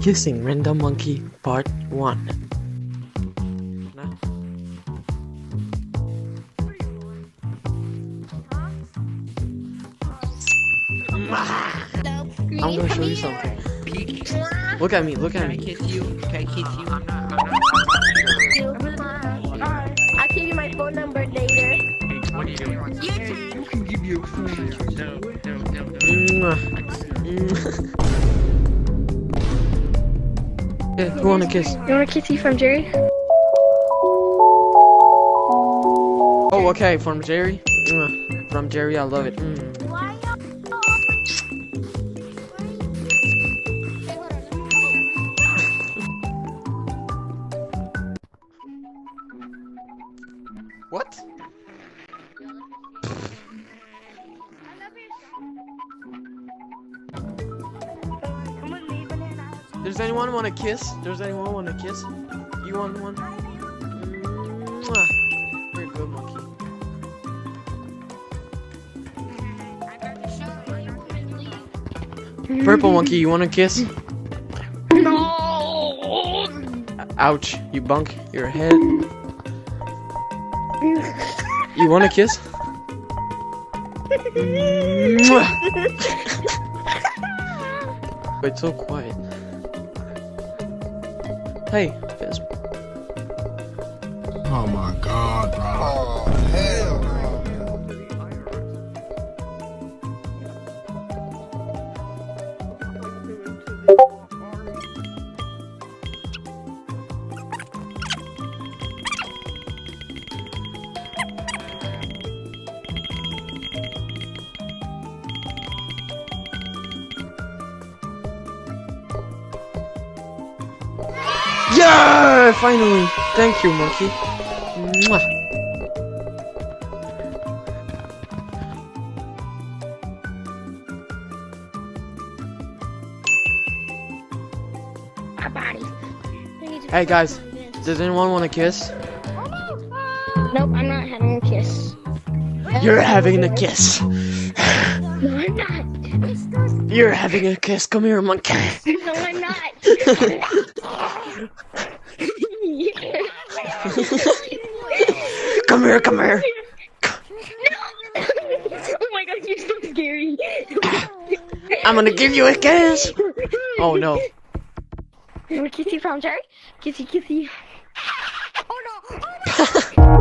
Kissing Random Monkey Part 1. I'm gonna show you something. Look at me, look at me. Can I kiss you? Can I kiss you? I'll give you my phone number later. What are you doing? You can give me your phone. No. Yeah, who wanna kiss? You want a kissy from Jerry? Oh, okay, from Jerry? From Jerry, I love it. What? Does anyone want to kiss? Does anyone want to kiss? You want one? Mwah. You're a good monkey. Purple monkey, you want to kiss? No! Ouch, you bunk your head. You want to kiss? Mwah. Wait, so quiet. Hey, Fizz. Oh my god, bro. Oh, hell no. Yeah, finally. Thank you, monkey. Mwah. Our body. Hey guys, does anyone want to kiss? Nope, I'm not having a kiss. You're having a kiss. No, I'm not. You're having a kiss. Come here, monkey. No, I'm not. Come here, come here. Oh my god, you're so scary. I'm gonna give you a kiss. Oh no. You want a kissy from Jerry? Kissy, kissy. Oh no! Oh no!